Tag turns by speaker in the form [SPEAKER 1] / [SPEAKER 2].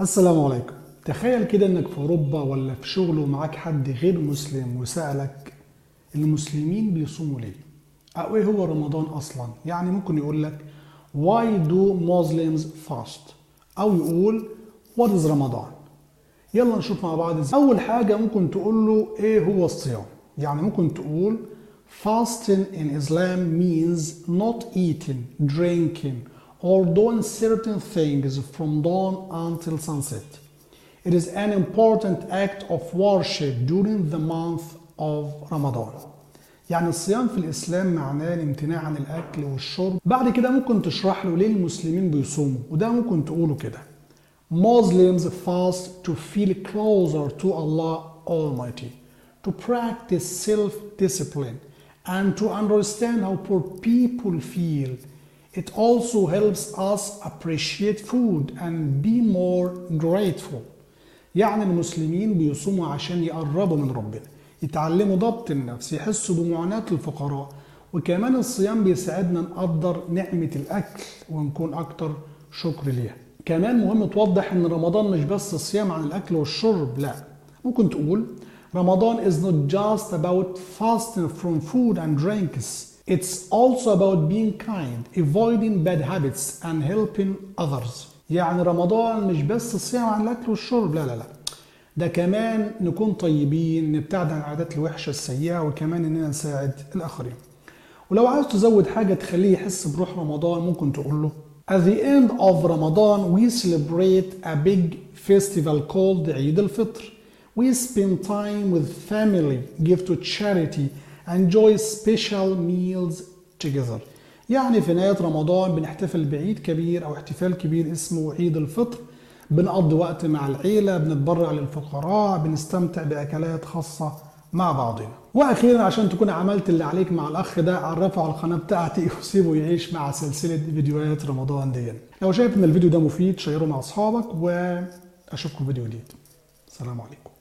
[SPEAKER 1] السلام عليكم. تخيل كده انك في اوروبا ولا في شغل ومعاك حد غير مسلم وسألك المسلمين بيصوموا ليه؟ او ايه هو رمضان اصلا؟ يعني ممكن يقول لك why do Muslims fast؟ او يقول what is رمضان؟ يلا نشوف مع بعض ازاي. اول حاجة ممكن تقول له ايه هو الصيام؟ يعني ممكن تقول fasting in Islam means not eating, drinking or doing certain things from dawn until sunset. It is an important act of worship during the month of Ramadan. يعني الصيام في الإسلام معناه الامتناع عن الأكل والشرب. بعد كده ممكن تشرح له ليه المسلمين بيصوموا، وده ممكن تقوله كده: Muslims fast to feel closer to Allah Almighty, to practice self-discipline, and to understand how poor people feel. It also helps us appreciate food and be more grateful. يعني المسلمين بيصوموا عشان يقربوا من ربنا، يتعلموا ضبط النفس، يحسوا بمعاناة الفقراء، وكمان الصيام بيساعدنا نقدر نعمة الأكل ونكون أكتر شكر ليها. كمان مهم توضح إن رمضان مش بس صيام عن الأكل والشرب، لا، ممكن تقول Ramadan is not just about fasting from food and drinks. It's also about being kind, avoiding bad habits and helping others. يعني رمضان مش بس الصيام عن الأكل والشرب، لا لا لا، ده كمان نكون طيبين، نبتعد عن العادات الوحشة السيئة، وكمان إننا نساعد الآخرين. ولو عايز تزود حاجة تخليه يحس بروح رمضان ممكن تقول له At the end of Ramadan we celebrate a big festival called عيد الفطر. We spend time with family, give to charity, enjoy special meals together. يعني في نهاية رمضان بنحتفل بعيد كبير أو احتفال كبير اسمه عيد الفطر، بنقضي وقت مع العيلة، بنتبرع للفقراء، بنستمتع بأكلات خاصة مع بعضنا. وأخيرا عشان تكون عملت اللي عليك مع الأخ ده، عرفه على القناة بتاعتي وسيبه يعيش مع سلسلة فيديوهات رمضان دي. لو شايف إن الفيديو ده مفيد شيره مع أصحابك، وأشوفكم في فيديو جديد. السلام عليكم.